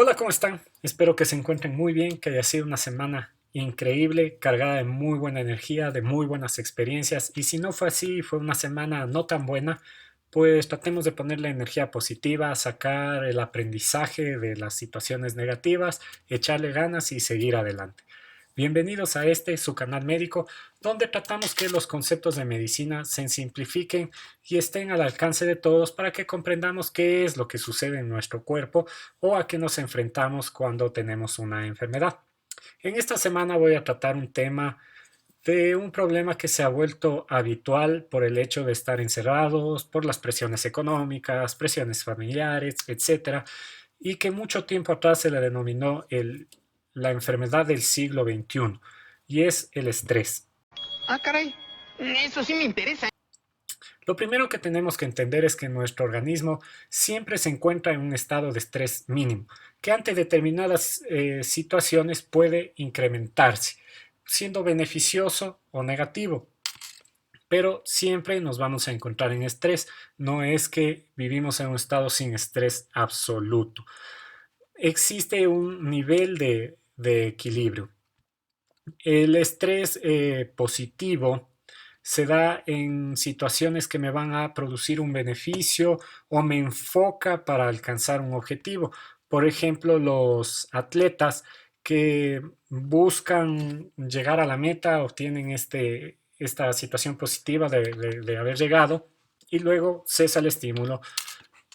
Hola, ¿cómo están? Espero que se encuentren muy bien, que haya sido una semana increíble, cargada de muy buena energía, de muy buenas experiencias. Y si no fue así, fue una semana no tan buena, pues tratemos de ponerle energía positiva, sacar el aprendizaje de las situaciones negativas, echarle ganas y seguir adelante. Bienvenidos a este, su canal médico, donde tratamos que los conceptos de medicina se simplifiquen y estén al alcance de todos para que comprendamos qué es lo que sucede en nuestro cuerpo o a qué nos enfrentamos cuando tenemos una enfermedad. En esta semana voy a tratar un tema de un problema que se ha vuelto habitual por el hecho de estar encerrados, por las presiones económicas, presiones familiares, etcétera, y que mucho tiempo atrás se le denominó la enfermedad del siglo XXI, y es el estrés. Ah, caray. Eso sí me interesa. Lo primero que tenemos que entender es que nuestro organismo siempre se encuentra en un estado de estrés mínimo, que ante determinadas situaciones puede incrementarse, siendo beneficioso o negativo. Pero siempre nos vamos a encontrar en estrés. No es que vivimos en un estado sin estrés absoluto. Existe un nivel de equilibrio. El estrés positivo se da en situaciones que me van a producir un beneficio o me enfoca para alcanzar un objetivo. Por ejemplo, los atletas que buscan llegar a la meta obtienen esta situación positiva de haber llegado y luego cesa el estímulo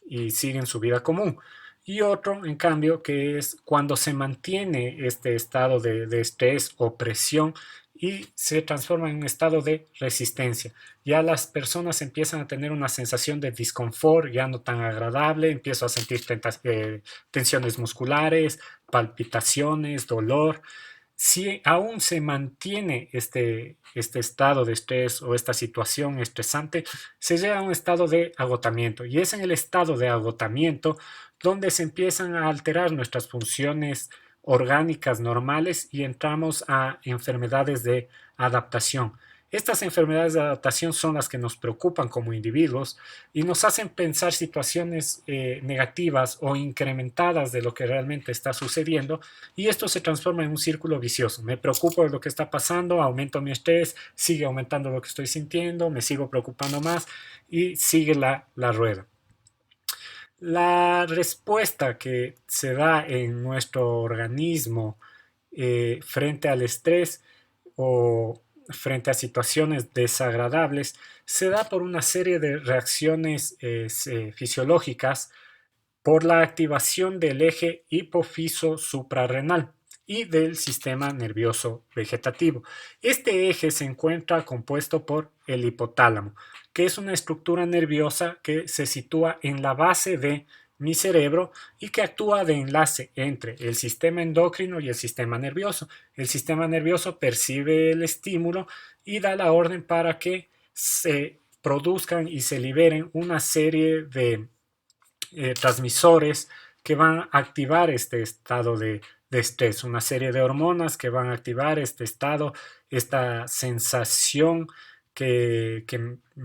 y siguen su vida común. Y otro, en cambio, que es cuando se mantiene este estado de estrés o presión y se transforma en un estado de resistencia. Ya las personas empiezan a tener una sensación de disconfort, ya no tan agradable, empiezo a sentir tensiones musculares, palpitaciones, dolor. Si aún se mantiene este estado de estrés o esta situación estresante, se llega a un estado de agotamiento. Y es en el estado de agotamiento donde se empiezan a alterar nuestras funciones orgánicas normales y entramos a enfermedades de adaptación. Estas enfermedades de adaptación son las que nos preocupan como individuos y nos hacen pensar situaciones negativas o incrementadas de lo que realmente está sucediendo, y esto se transforma en un círculo vicioso. Me preocupo de lo que está pasando, aumento mi estrés, sigue aumentando lo que estoy sintiendo, me sigo preocupando más y sigue la rueda. La respuesta que se da en nuestro organismo frente al estrés o frente a situaciones desagradables se da por una serie de reacciones fisiológicas, por la activación del eje hipofiso suprarrenal y del sistema nervioso vegetativo. Este eje se encuentra compuesto por el hipotálamo, que es una estructura nerviosa que se sitúa en la base de mi cerebro y que actúa de enlace entre el sistema endocrino y el sistema nervioso. El sistema nervioso percibe el estímulo y da la orden para que se produzcan y se liberen una serie de transmisores que van a activar este estado de estrés, una serie de hormonas que van a activar este estado, esta sensación que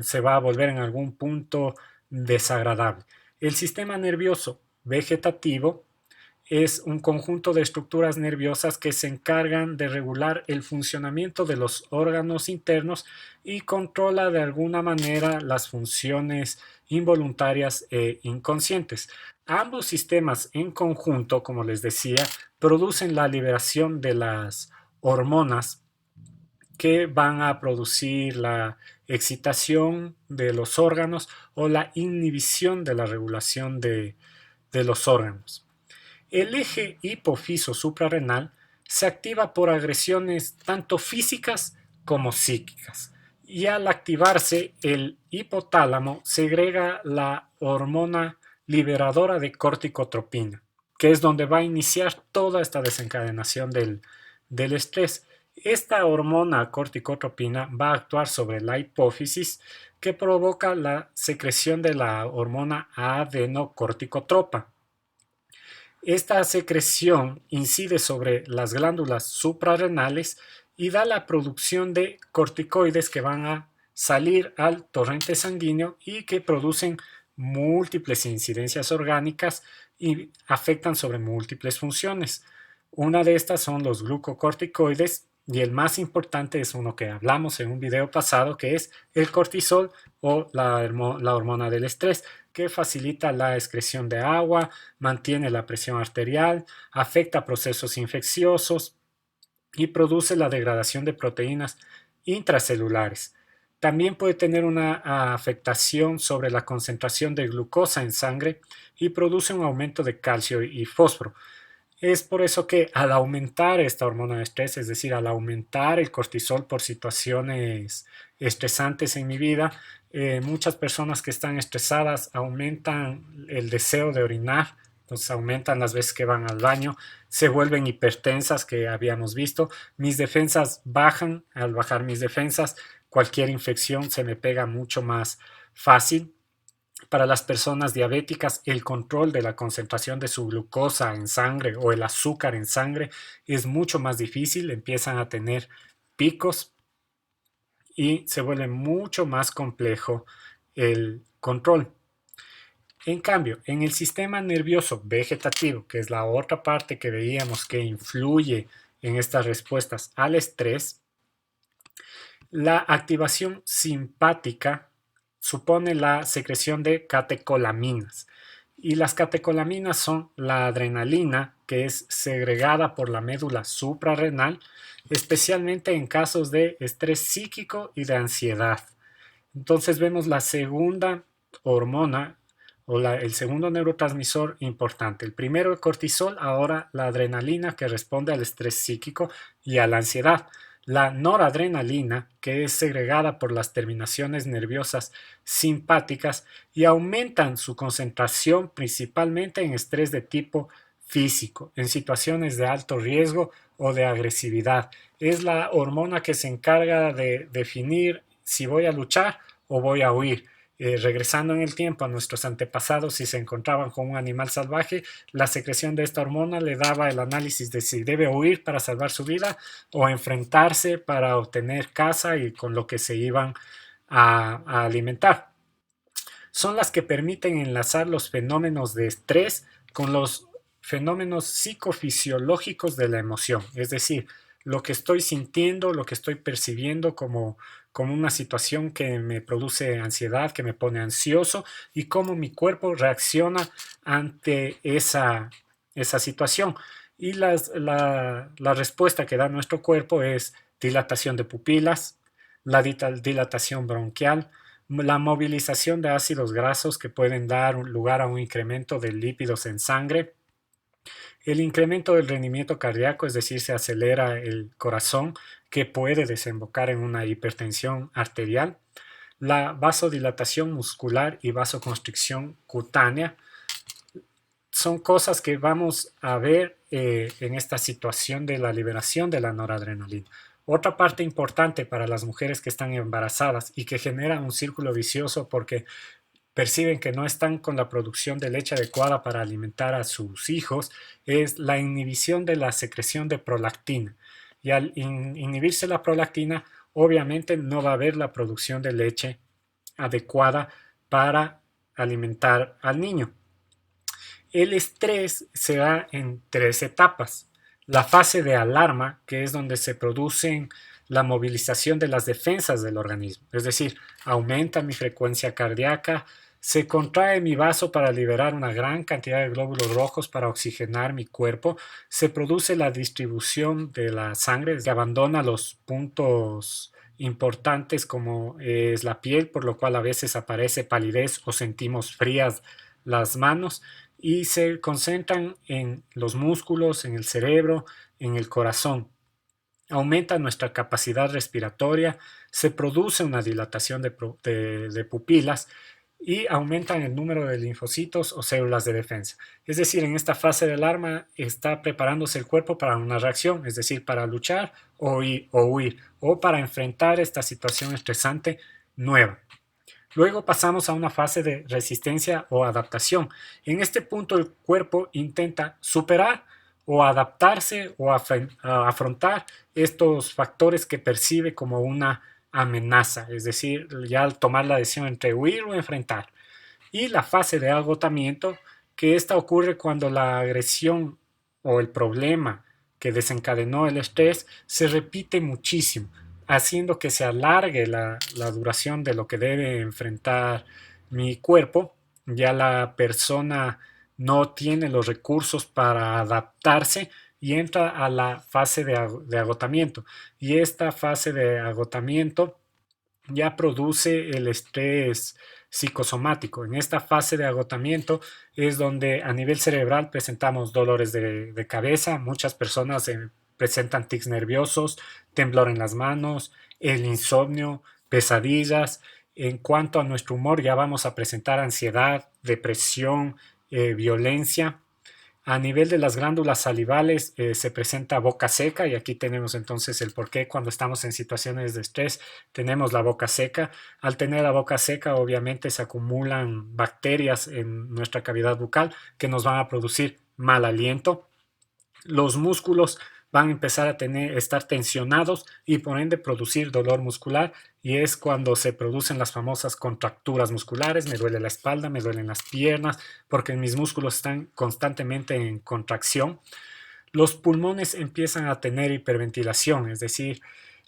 se va a volver en algún punto desagradable. El sistema nervioso vegetativo es un conjunto de estructuras nerviosas que se encargan de regular el funcionamiento de los órganos internos y controla de alguna manera las funciones involuntarias e inconscientes. Ambos sistemas en conjunto, como les decía, producen la liberación de las hormonas que van a producir la excitación de los órganos o la inhibición de la regulación de los órganos. El eje hipofiso suprarrenal se activa por agresiones tanto físicas como psíquicas. Y al activarse, el hipotálamo segrega la hormona liberadora de corticotropina, que es donde va a iniciar toda esta desencadenación del estrés. Esta hormona corticotropina va a actuar sobre la hipófisis, que provoca la secreción de la hormona adenocorticotropa. Esta secreción incide sobre las glándulas suprarrenales y da la producción de corticoides que van a salir al torrente sanguíneo y que producen múltiples incidencias orgánicas y afectan sobre múltiples funciones. Una de estas son los glucocorticoides y el más importante es uno que hablamos en un video pasado, que es el cortisol o la hormona del estrés, que facilita la excreción de agua, mantiene la presión arterial, afecta procesos infecciosos y produce la degradación de proteínas intracelulares. También puede tener una afectación sobre la concentración de glucosa en sangre y produce un aumento de calcio y fósforo. Es por eso que al aumentar esta hormona de estrés, es decir, al aumentar el cortisol por situaciones estresantes en mi vida, muchas personas que están estresadas aumentan el deseo de orinar, entonces aumentan las veces que van al baño, se vuelven hipertensas que habíamos visto, mis defensas bajan, al bajar mis defensas, cualquier infección se me pega mucho más fácil. Para las personas diabéticas, el control de la concentración de su glucosa en sangre o el azúcar en sangre es mucho más difícil, empiezan a tener picos y se vuelve mucho más complejo el control. En cambio, en el sistema nervioso vegetativo, que es la otra parte que veíamos que influye en estas respuestas al estrés, la activación simpática supone la secreción de catecolaminas. Y las catecolaminas son la adrenalina, que es segregada por la médula suprarrenal, especialmente en casos de estrés psíquico y de ansiedad. Entonces vemos la segunda hormona o el segundo neurotransmisor importante. El primero el cortisol, ahora la adrenalina que responde al estrés psíquico y a la ansiedad. La noradrenalina, que es segregada por las terminaciones nerviosas simpáticas y aumentan su concentración principalmente en estrés de tipo físico, en situaciones de alto riesgo o de agresividad. Es la hormona que se encarga de definir si voy a luchar o voy a huir. Regresando en el tiempo a nuestros antepasados, si se encontraban con un animal salvaje, la secreción de esta hormona le daba el análisis de si debe huir para salvar su vida o enfrentarse para obtener caza y con lo que se iban a alimentar. Son las que permiten enlazar los fenómenos de estrés con los fenómenos psicofisiológicos de la emoción, es decir, lo que estoy sintiendo, lo que estoy percibiendo como una situación que me produce ansiedad, que me pone ansioso y cómo mi cuerpo reacciona ante esa situación. Y la respuesta que da nuestro cuerpo es dilatación de pupilas, la dilatación bronquial, la movilización de ácidos grasos que pueden dar lugar a un incremento de lípidos en sangre, el incremento del rendimiento cardíaco, es decir, se acelera el corazón, que puede desembocar en una hipertensión arterial, la vasodilatación muscular y vasoconstricción cutánea. Son cosas que vamos a ver en esta situación de la liberación de la noradrenalina. Otra parte importante para las mujeres que están embarazadas y que genera un círculo vicioso porque perciben que no están con la producción de leche adecuada para alimentar a sus hijos, es la inhibición de la secreción de prolactina. Y al inhibirse la prolactina, obviamente no va a haber la producción de leche adecuada para alimentar al niño. El estrés se da en tres etapas. La fase de alarma, que es donde se producen la movilización de las defensas del organismo, es decir, aumenta mi frecuencia cardíaca, se contrae mi vaso para liberar una gran cantidad de glóbulos rojos para oxigenar mi cuerpo, se produce la distribución de la sangre, que abandona los puntos importantes como es la piel, por lo cual a veces aparece palidez o sentimos frías las manos y se concentran en los músculos, en el cerebro, en el corazón. Aumenta nuestra capacidad respiratoria, se produce una dilatación de pupilas y aumentan el número de linfocitos o células de defensa. Es decir, en esta fase de alarma está preparándose el cuerpo para una reacción, es decir, para luchar o huir, o para enfrentar esta situación estresante nueva. Luego pasamos a una fase de resistencia o adaptación. En este punto el cuerpo intenta superar o adaptarse o afrontar estos factores que percibe como una amenaza, es decir, ya al tomar la decisión entre huir o enfrentar. Y la fase de agotamiento que esta ocurre cuando la agresión o el problema que desencadenó el estrés se repite muchísimo, haciendo que se alargue la duración de lo que debe enfrentar mi cuerpo. Ya la persona no tiene los recursos para adaptarse y entra a la fase de agotamiento. Y esta fase de agotamiento ya produce el estrés psicosomático. En esta fase de agotamiento es donde a nivel cerebral presentamos dolores de cabeza, muchas personas presentan tics nerviosos, temblor en las manos, el insomnio, pesadillas. En cuanto a nuestro humor, ya vamos a presentar ansiedad, depresión, violencia. A nivel de las glándulas salivales se presenta boca seca y aquí tenemos entonces el por qué cuando estamos en situaciones de estrés tenemos la boca seca. Al tener la boca seca obviamente se acumulan bacterias en nuestra cavidad bucal que nos van a producir mal aliento. Los músculos van a empezar a estar tensionados y por ende producir dolor muscular y es cuando se producen las famosas contracturas musculares. Me duele la espalda, me duelen las piernas porque mis músculos están constantemente en contracción. Los pulmones empiezan a tener hiperventilación, es decir,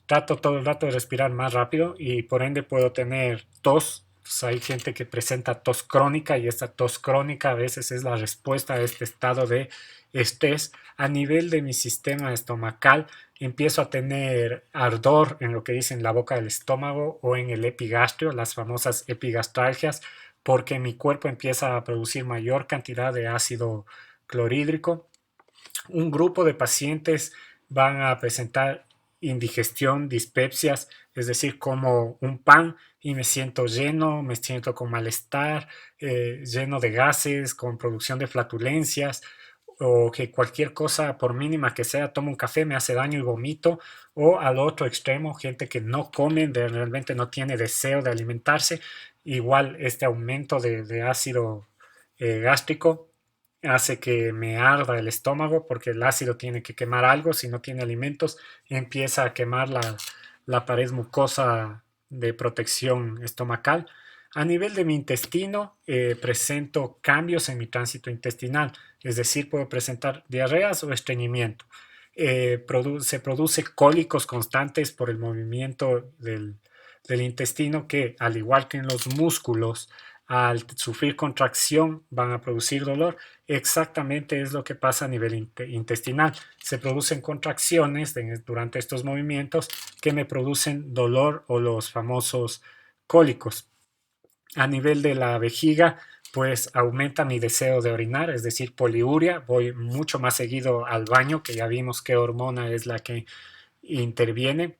trato todo el rato de respirar más rápido y por ende puedo tener tos. Pues hay gente que presenta tos crónica y esta tos crónica a veces es la respuesta a este estado de estrés. A nivel de mi sistema estomacal empiezo a tener ardor en lo que dicen la boca del estómago o en el epigastrio, las famosas epigastralgias, porque mi cuerpo empieza a producir mayor cantidad de ácido clorhídrico. Un grupo de pacientes van a presentar indigestión, dispepsias, es decir, como un pan y me siento lleno, me siento con malestar, lleno de gases, con producción de flatulencias, o que cualquier cosa, por mínima que sea, tomo un café, me hace daño y vomito, o al otro extremo, gente que no come, realmente no tiene deseo de alimentarse, igual este aumento de ácido gástrico hace que me arda el estómago porque el ácido tiene que quemar algo, si no tiene alimentos empieza a quemar la pared mucosa de protección estomacal. A nivel de mi intestino presento cambios en mi tránsito intestinal, es decir, puedo presentar diarreas o estreñimiento. Se produce cólicos constantes por el movimiento del intestino que, al igual que en los músculos, al sufrir contracción van a producir dolor. Exactamente es lo que pasa a nivel intestinal. Se producen contracciones durante estos movimientos que me producen dolor o los famosos cólicos. A nivel de la vejiga, pues aumenta mi deseo de orinar, es decir, poliuria. Voy mucho más seguido al baño, que ya vimos qué hormona es la que interviene.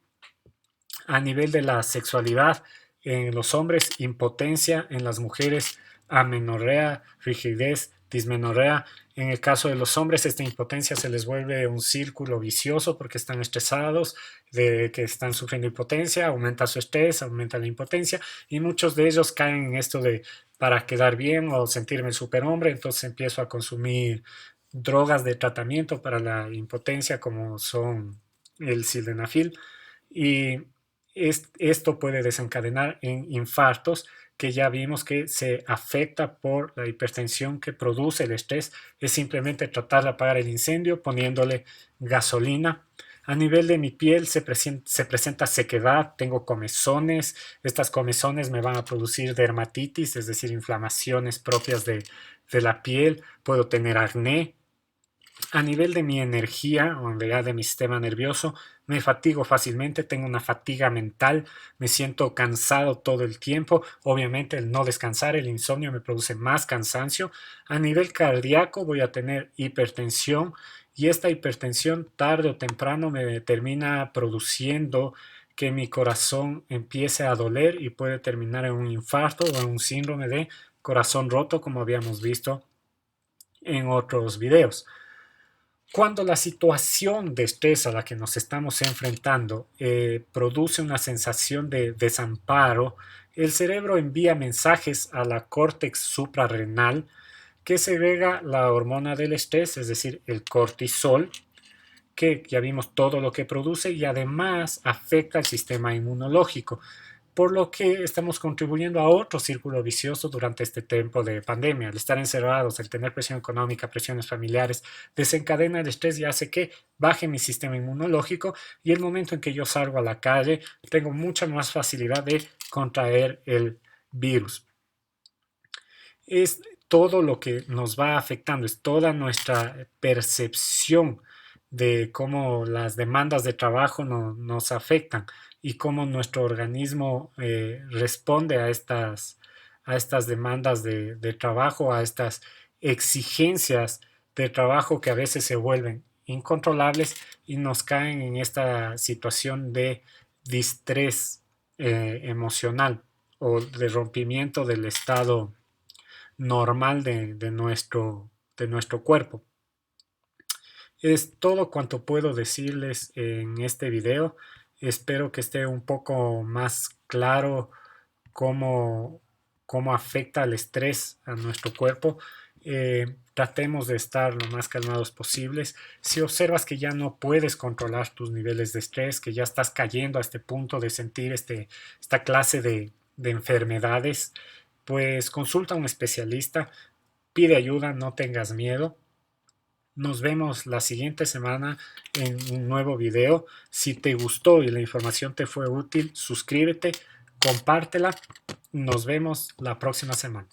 A nivel de la sexualidad, en los hombres, impotencia, en las mujeres, amenorrea, rigidez, dismenorrea. En el caso de los hombres, esta impotencia se les vuelve un círculo vicioso porque están estresados, de que están sufriendo impotencia, aumenta su estrés, aumenta la impotencia y muchos de ellos caen en esto de para quedar bien o sentirme superhombre, entonces empiezo a consumir drogas de tratamiento para la impotencia como son el sildenafil y esto puede desencadenar en infartos que ya vimos que se afecta por la hipertensión que produce el estrés. Es simplemente tratar de apagar el incendio poniéndole gasolina. A nivel de mi piel se presenta sequedad, tengo comezones. Estas comezones me van a producir dermatitis, es decir, inflamaciones propias de la piel. Puedo tener acné. A nivel de mi energía o en realidad de mi sistema nervioso, me fatigo fácilmente, tengo una fatiga mental, me siento cansado todo el tiempo. Obviamente el no descansar, el insomnio me produce más cansancio. A nivel cardíaco voy a tener hipertensión y esta hipertensión tarde o temprano me termina produciendo que mi corazón empiece a doler y puede terminar en un infarto o en un síndrome de corazón roto como habíamos visto en otros videos. Cuando la situación de estrés a la que nos estamos enfrentando produce una sensación de desamparo, el cerebro envía mensajes a la córtex suprarrenal que segrega la hormona del estrés, es decir, el cortisol, que ya vimos todo lo que produce y además afecta al sistema inmunológico. por lo que estamos contribuyendo a otro círculo vicioso durante este tiempo de pandemia. El estar encerrados, el tener presión económica, presiones familiares, desencadena el estrés y hace que baje mi sistema inmunológico, y el momento en que yo salgo a la calle tengo mucha más facilidad de contraer el virus. Es todo lo que nos va afectando, es toda nuestra percepción de cómo las demandas de trabajo nos afectan y cómo nuestro organismo responde a estas demandas de trabajo, a estas exigencias de trabajo que a veces se vuelven incontrolables y nos caen en esta situación de distrés emocional o de rompimiento del estado normal de nuestro cuerpo. Es todo cuanto puedo decirles en este video. Espero que esté un poco más claro cómo, cómo afecta el estrés a nuestro cuerpo. Tratemos de estar lo más calmados posibles. Si observas que ya no puedes controlar tus niveles de estrés, que ya estás cayendo a este punto de sentir esta clase de enfermedades, pues consulta a un especialista, pide ayuda, no tengas miedo. Nos vemos la siguiente semana en un nuevo video. Si te gustó y la información te fue útil, suscríbete, compártela. Nos vemos la próxima semana.